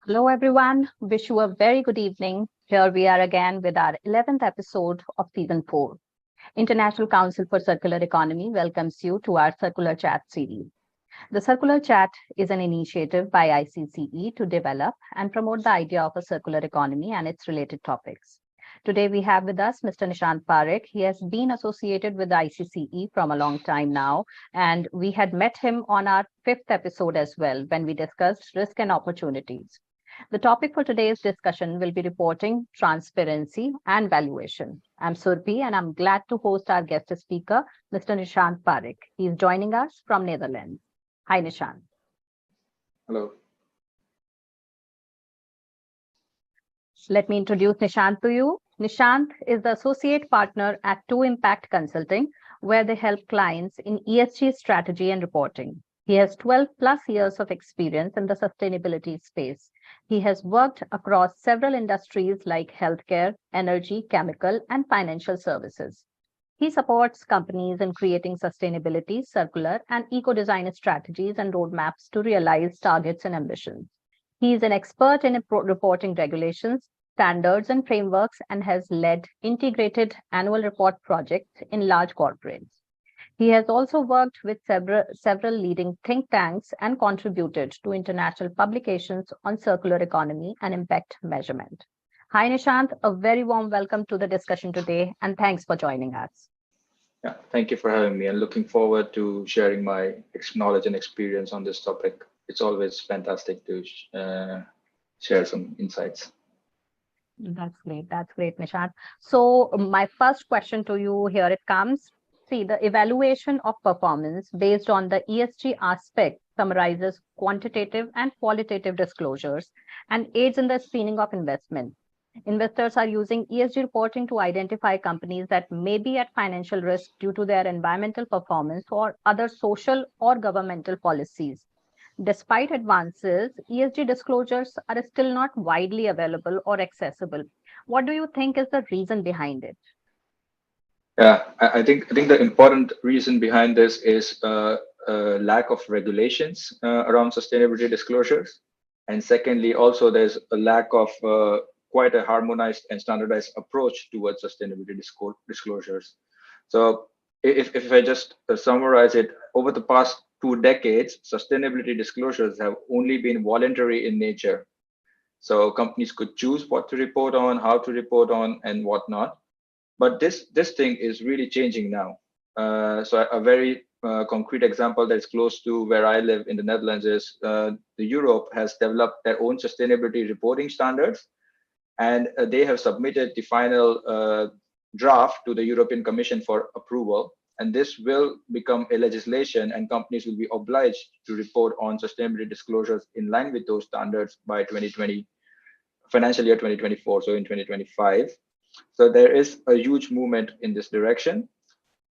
Hello, everyone. Wish you a very good evening. Here we are again with our 11th episode of season 4. International Council for Circular Economy welcomes you to our Circular Chat series. The Circular Chat is an initiative by ICCE to develop and promote the idea of a circular economy and its related topics. Today we have with us Mr. Nishant Parekh. He has been associated with ICCE from a long time now, and we had met him on our 5th episode as well when we discussed risk and opportunities. The topic for today's discussion will be reporting, transparency, and valuation. I'm Surpi, and I'm glad to host our guest speaker, Mr. Nishant Parekh. He's joining us from Netherlands. Hi, Nishant. Hello. Let me introduce Nishant to you. Nishant is the associate partner at 2Impact Consulting, where they help clients in ESG strategy and reporting. He has 12 plus years of experience in the sustainability space. He has worked across several industries like healthcare, energy, chemical, and financial services. He supports companies in creating sustainability, circular, and eco-design strategies and roadmaps to realize targets and ambitions. He is an expert in reporting regulations, standards, and frameworks, and has led integrated annual report projects in large corporates. He has also worked with several leading think tanks and contributed to international publications on circular economy and impact measurement. Hi, Nishant. A very warm welcome to the discussion today, and thanks for joining us. Yeah, thank you for having me and looking forward to sharing my knowledge and experience on this topic. It's always fantastic to share some insights. That's great. That's great, Nishant. So my first question to you, here it comes. See, the evaluation of performance based on the ESG aspect summarizes quantitative and qualitative disclosures and aids in the screening of investment. Investors are using ESG reporting to identify companies that may be at financial risk due to their environmental performance or other social or governmental policies. Despite advances, ESG disclosures are still not widely available or accessible. What do you think is the reason behind it? Yeah, I think the important reason behind this is lack of regulations around sustainability disclosures, and secondly, also there's a lack of quite a harmonized and standardized approach towards sustainability disclosures. So, if I just summarize it, over the past 2 decades, sustainability disclosures have only been voluntary in nature. So companies could choose what to report on, how to report on, and whatnot. But this thing is really changing now. So a very concrete example that's close to where I live in the Netherlands is the Europe has developed their own sustainability reporting standards, and they have submitted the final draft to the European Commission for approval. And this will become a legislation, and companies will be obliged to report on sustainability disclosures in line with those standards by 2020, financial year 2024, so in 2025. So there is a huge movement in this direction.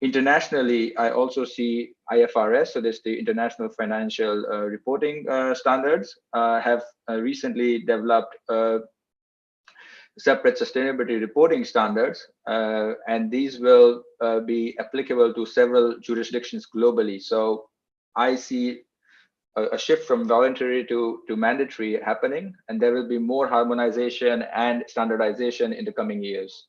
Internationally, I also see IFRS, so this the International Financial Reporting Standards, have recently developed separate sustainability reporting standards, and these will be applicable to several jurisdictions globally. So I see a shift from voluntary to mandatory happening, and there will be more harmonization and standardization in the coming years.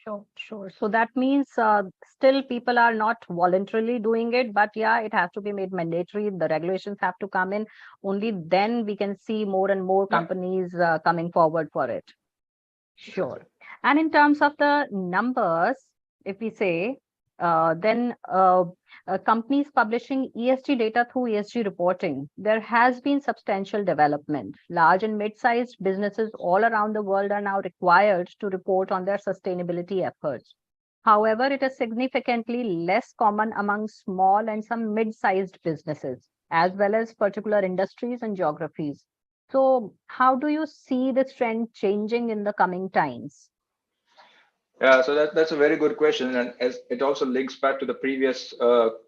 Sure, sure. So that means still people are not voluntarily doing it, but yeah, it has to be made mandatory. The regulations have to come in. Only then we can see more and more Yeah. companies coming forward for it. Sure. And in terms of the numbers, if we say, then companies publishing ESG data through ESG reporting, there has been substantial development. Large and mid-sized businesses all around the world are now required to report on their sustainability efforts. However, it is significantly less common among small and some mid-sized businesses, as well as particular industries and geographies. So how do you see this trend changing in the coming times? Yeah, so that's a very good question, and as it also links back to the previous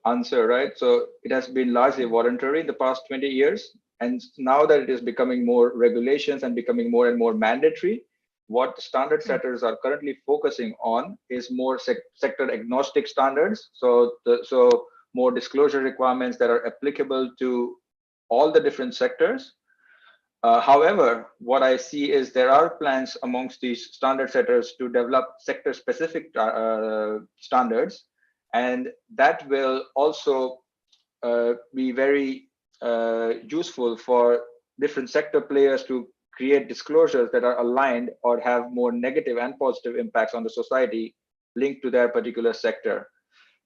answer, right? So it has been largely voluntary in the past 20 years, and now that it is becoming more regulations and becoming more and more mandatory, what standard setters are currently focusing on is more sector agnostic standards. So more disclosure requirements that are applicable to all the different sectors. However, what I see is there are plans amongst these standard setters to develop sector-specific standards, and that will also be very useful for different sector players to create disclosures that are aligned or have more negative and positive impacts on the society linked to their particular sector.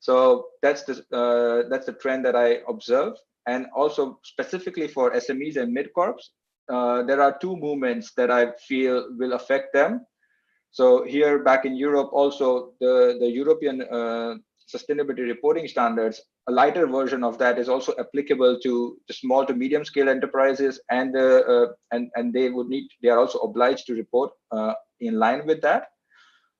So that's the trend that I observe. And also specifically for SMEs and mid-corps, there are two movements that I feel will affect them. So here back in Europe, also the European sustainability reporting standards, a lighter version of that is also applicable to the small to medium scale enterprises, and they are also obliged to report in line with that.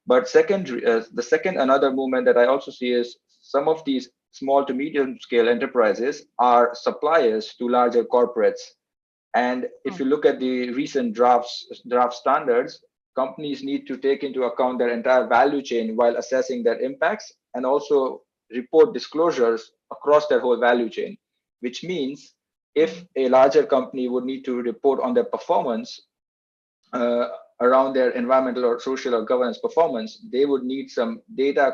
But another movement that I also see is some of these small to medium scale enterprises are suppliers to larger corporates. And if you look at the recent draft standards, companies need to take into account their entire value chain while assessing their impacts, and also report disclosures across their whole value chain, which means if a larger company would need to report on their performance around their environmental or social or governance performance, they would need some data,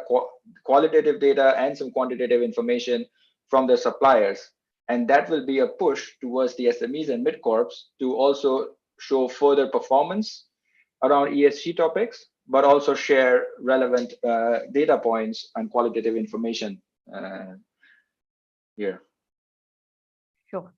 qualitative data and some quantitative information from their suppliers. And that will be a push towards the SMEs and mid-corps to also show further performance around ESG topics, but also share relevant data points and qualitative information here. Sure.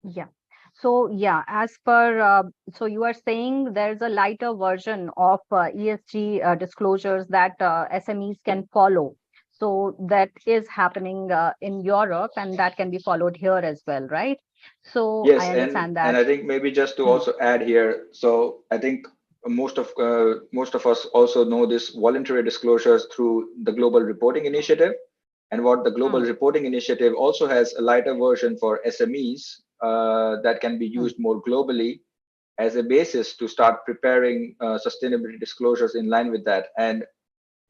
Yeah. So yeah, as per so you are saying there's a lighter version of ESG disclosures that SMEs can follow. So that is happening in Europe, and that can be followed here as well, right? So Yes, I understand and that. I think maybe just to also add here, so I think most of us also know this voluntary disclosures through the Global Reporting Initiative, and what the Global Reporting Initiative also has a lighter version for SMEs that can be used more globally as a basis to start preparing sustainability disclosures in line with that, and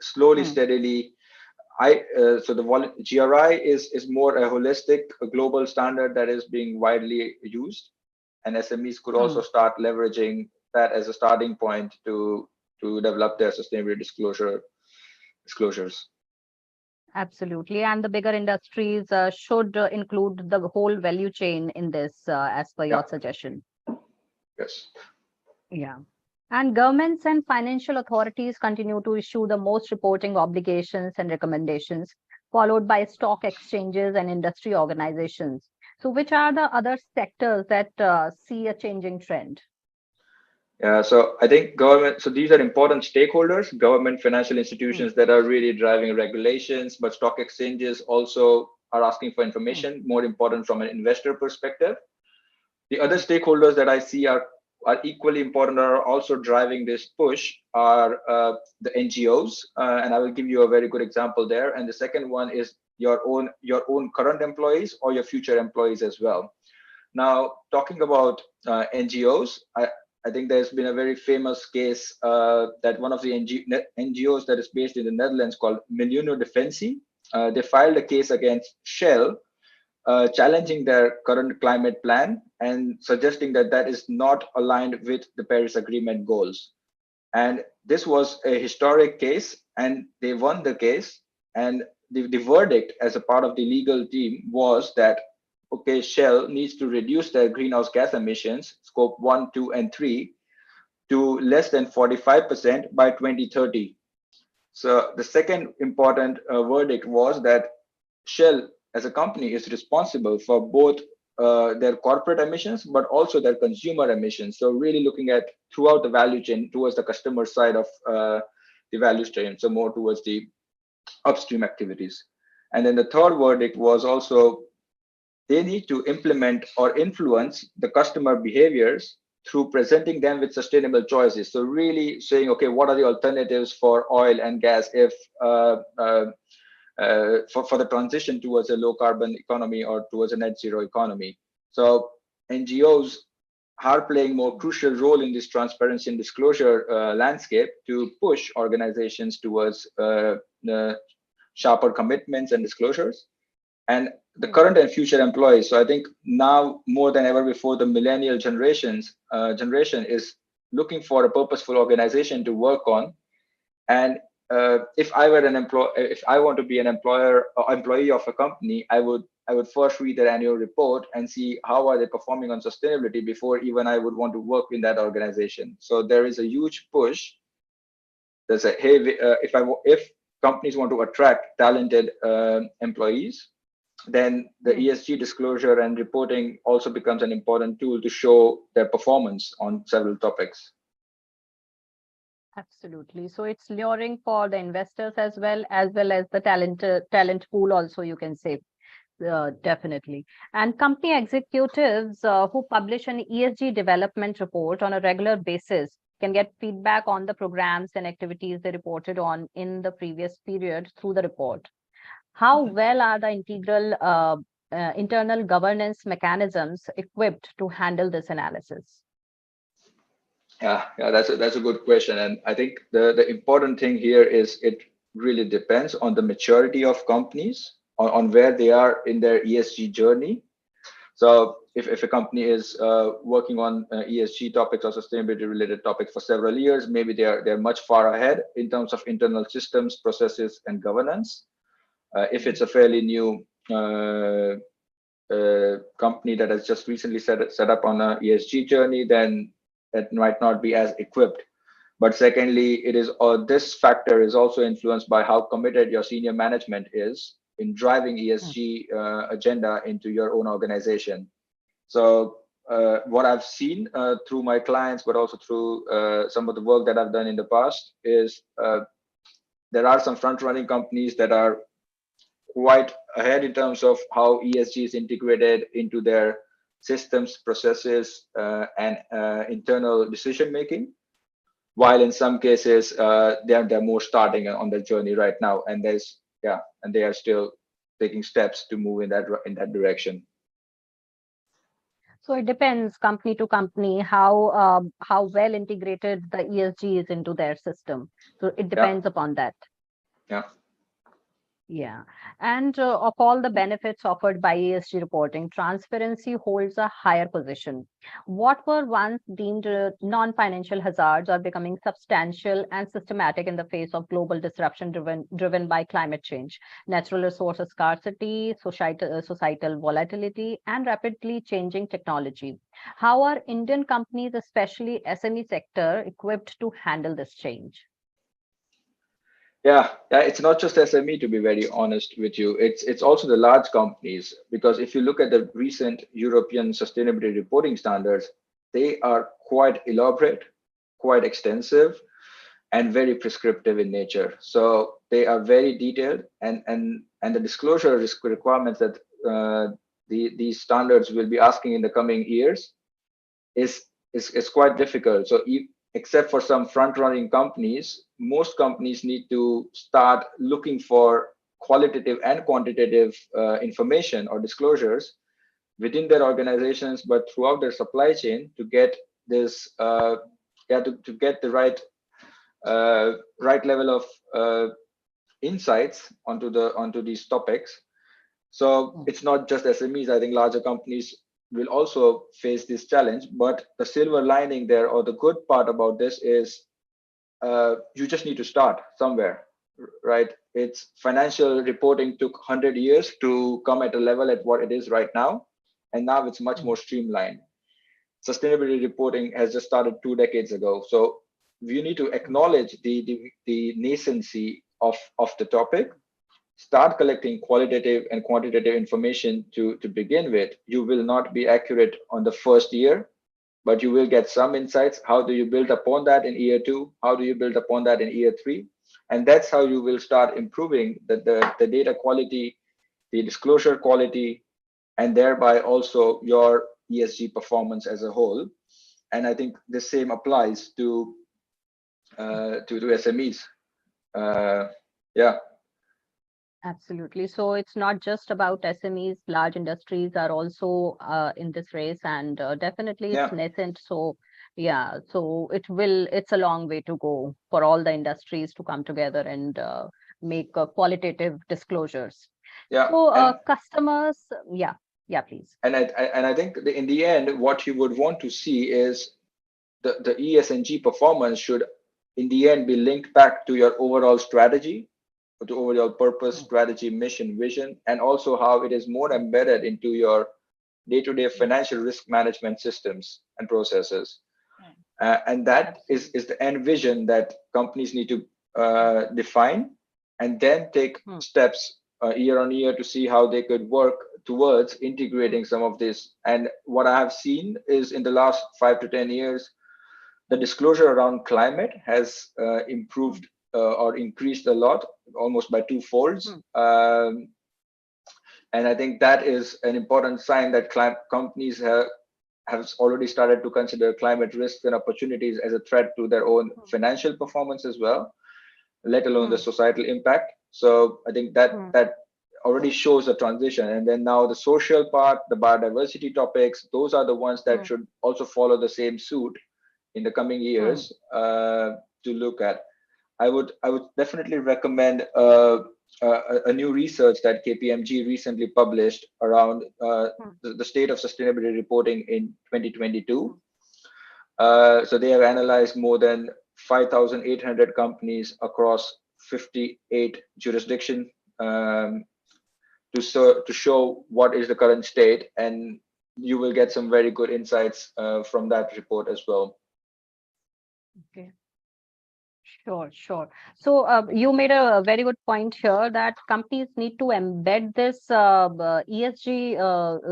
slowly, steadily. So the GRI is more a holistic, a global standard that is being widely used, and SMEs could also start leveraging that as a starting point to develop their sustainability disclosures. Absolutely. And the bigger industries should include the whole value chain in this, as per your suggestion. Yes. Yeah. And governments and financial authorities continue to issue the most reporting obligations and recommendations, followed by stock exchanges and industry organizations. So, which are the other sectors that see a changing trend? Yeah, so I think government, so these are important stakeholders, government, financial institutions that are really driving regulations, but stock exchanges also are asking for information, more important from an investor perspective. The other stakeholders that I see are equally important, are also driving this push, are the NGOs, and I will give you a very good example there. And the second one is your own current employees or your future employees as well. Now, talking about NGOs, I think there's been a very famous case that one of the NGOs that is based in the Netherlands called Milieu Defensie, they filed a case against Shell, challenging their current climate plan and suggesting that that is not aligned with the Paris Agreement goals. And this was a historic case, and they won the case. And the verdict as a part of the legal team was that, okay, Shell needs to reduce their greenhouse gas emissions, scope 1, 2, and 3, to less than 45% by 2030. So the second important verdict was that Shell as a company is responsible for both their corporate emissions, but also their consumer emissions. So really looking at throughout the value chain towards the customer side of the value chain, so more towards the upstream activities. And then the third verdict was also they need to implement or influence the customer behaviors through presenting them with sustainable choices. So really saying, okay, what are the alternatives for oil and gas if for the transition towards a low carbon economy or towards a net zero economy. So NGOs are playing more crucial role in this transparency and disclosure landscape to push organizations towards sharper commitments and disclosures. And the current and future employees. So I think now more than ever before, the millennial generation is looking for a purposeful organization to work on. And if I were if I want to be an employer or employee of a company, I would first read their annual report and see how are they performing on sustainability before even I would want to work in that organization. So there is a huge push. There's a hey, if companies want to attract talented employees, then the ESG disclosure and reporting also becomes an important tool to show their performance on several topics. Absolutely. So it's luring for the investors as well as the talent pool also, you can say. Definitely. And company executives who publish an ESG development report on a regular basis can get feedback on the programs and activities they reported on in the previous period through the report. How well are the internal governance mechanisms equipped to handle this analysis? Yeah, that's a good question. And I think the important thing here is it really depends on the maturity of companies, on where they are in their ESG journey. So if a company is working on ESG topics or sustainability related topics for several years, maybe they're much far ahead in terms of internal systems, processes, and governance. If it's a fairly new company that has just recently set up on a ESG journey, then that might not be as equipped. But secondly, this factor is also influenced by how committed your senior management is in driving ESG agenda into your own organization. So what I've seen through my clients, but also through some of the work that I've done in the past, is there are some front-running companies that are quite ahead in terms of how ESG is integrated into their systems, processes, and internal decision making. While in some cases they're more starting on their journey right now, and they are still taking steps to move in that direction. So it depends company to company how well integrated the ESG is into their system. So it depends upon that. Yeah. Yeah. And of all the benefits offered by ESG reporting, transparency holds a higher position. What were once deemed non-financial hazards are becoming substantial and systematic in the face of global disruption driven by climate change, natural resources scarcity, societal volatility, and rapidly changing technology. How are Indian companies, especially SME sector, equipped to handle this change? Yeah, it's not just SME, to be very honest with you. It's also the large companies, because if you look at the recent European sustainability reporting standards, they are quite elaborate, quite extensive, and very prescriptive in nature. So they are very detailed, and the disclosure requirements that these standards will be asking in the coming years is quite difficult. So except for some front-running companies, most companies need to start looking for qualitative and quantitative information or disclosures within their organizations, but throughout their supply chain to get this, to get the right level of insights onto these topics. So it's not just SMEs. I think larger companies will also face this challenge, but the silver lining there, or the good part about this, is you just need to start somewhere, right? It's financial reporting took 100 years to come at a level at what it is right now, and now it's much more streamlined. Sustainability reporting has just started 2 decades ago, so we need to acknowledge the nascency of the topic. Start collecting qualitative and quantitative information to begin with. You will not be accurate on the first year, but you will get some insights. How do you build upon that in year 2? How do you build upon that in year 3? And that's how you will start improving the data quality, the disclosure quality, and thereby also your ESG performance as a whole. And I think the same applies to SMEs. Yeah. Absolutely. So it's not just about SMEs, large industries are also in this race, and definitely it's Yeah, nascent. So, yeah, so it's a long way to go for all the industries to come together and make qualitative disclosures. yeah, So, customers, yeah, please. and I think in the end, what you would want to see is the ESG performance should, in the end, be linked back to your overall strategy, to overall purpose, Mm, strategy, mission, vision, and also how it is more embedded into your day-to-day mm, financial risk management systems and processes. mm. And that is Absolutely. the end vision that companies need to define and then take Mm, steps year on year to see how they could work towards mm, integrating some of this. And what I have seen is in the last 5 to 10 years, the disclosure around climate has mm, improved or increased a lot, almost by two folds. mm, And I think that is an important sign that companies have already started to consider climate risks and opportunities as a threat to their own mm, financial performance as well, let alone the mm, societal impact. So I think that mm, that already shows a transition. And then now the social part, the biodiversity topics, those are the ones that mm, should also follow the same suit in the coming mm, years to look at. I would definitely recommend a new research that KPMG recently published around mm, the state of sustainability reporting in 2022. mm. So they have analyzed more than 5,800 companies across 58 jurisdictions um, to show what is the current state, and you will get some very good insights from that report as well. Okay. Sure, sure. So you made a very good point here that companies need to embed this ESG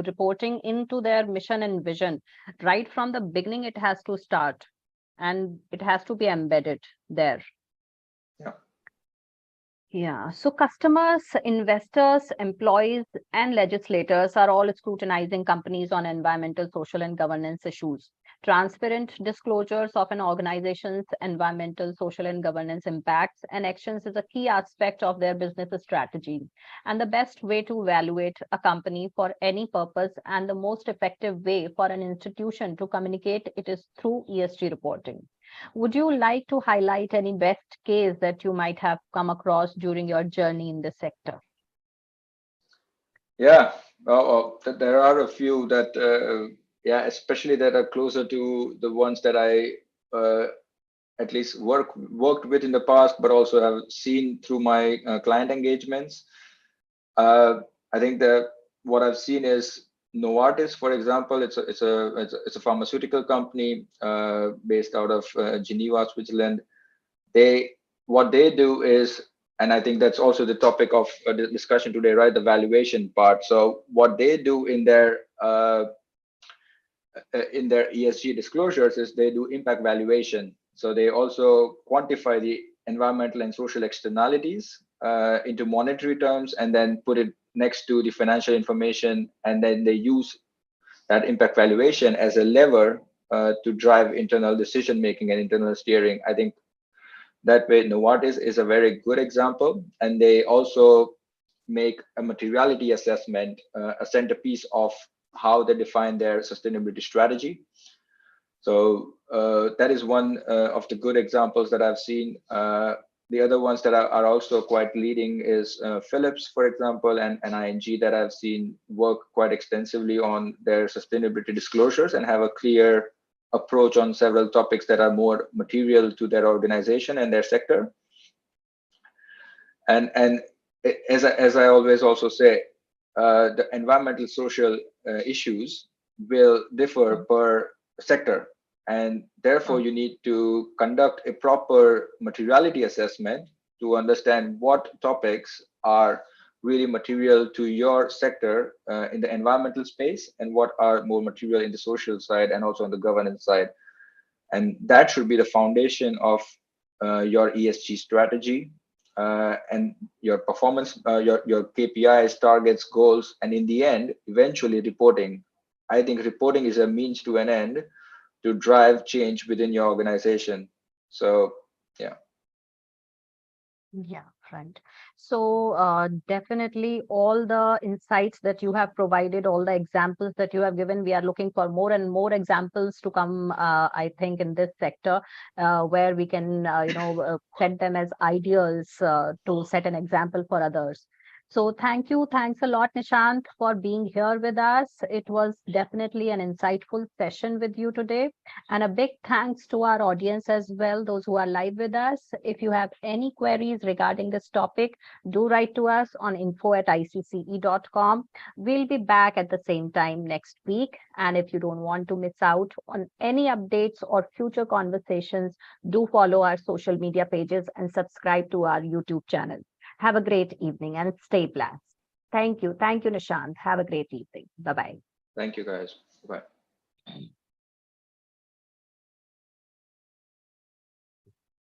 reporting into their mission and vision. Right from the beginning, it has to start and it has to be embedded there. Yeah. Yeah, so customers, investors, employees, and legislators are all scrutinizing companies on environmental, social, and governance issues. Transparent disclosures of an organization's environmental, social, and governance impacts and actions is a key aspect of their business strategy. And the best way to evaluate a company for any purpose and the most effective way for an institution to communicate it is through ESG reporting. Would you like to highlight any best case that you might have come across during your journey in this sector? Yeah, there are a few that, yeah, especially that are closer to the ones that I at least worked with in the past, but also have seen through my client engagements. Uh, I think that what I've seen is Novartis, for example. It's a pharmaceutical company based out of Geneva, Switzerland. They What they do is, and I think that's also the topic of the discussion today, right? The valuation part. So what they do in their ESG disclosures is they do impact valuation. So they also quantify the environmental and social externalities into monetary terms and then put it next to the financial information, and then they use that impact valuation as a lever to drive internal decision making and internal steering. I think that way Novartis is a very good example, and they also make a materiality assessment a centerpiece of how they define their sustainability strategy. So that is one of the good examples that I've seen. The other ones that are also quite leading is Philips, for example, and ING, that I've seen work quite extensively on their sustainability disclosures and have a clear approach on several topics that are more material to their organization and their sector. And as I always also say, the environmental social issues will differ Mm, per sector, and therefore mm, you need to conduct a proper materiality assessment to understand what topics are really material to your sector in the environmental space, and what are more material in the social side and also on the governance side. And that should be the foundation of your ESG strategy and your performance, your KPIs, targets, goals, and in the end, eventually reporting. I think reporting is a means to an end to drive change within your organization. So, yeah. yeah. Right. So definitely all the insights that you have provided, all the examples that you have given, we are looking for more and more examples to come, I think, in this sector, where we can, set them as ideals to set an example for others. So thank you. Thanks a lot, Nishant, for being here with us. It was definitely an insightful session with you today. And a big thanks to our audience as well, those who are live with us. If you have any queries regarding this topic, do write to us on info@icce.com. We'll be back at the same time next week. And if you don't want to miss out on any updates or future conversations, do follow our social media pages and subscribe to our YouTube channel. Have a great evening and stay blessed. Thank you. Thank you, Nishant. Have a great evening. Bye-bye. Thank you, guys. Bye.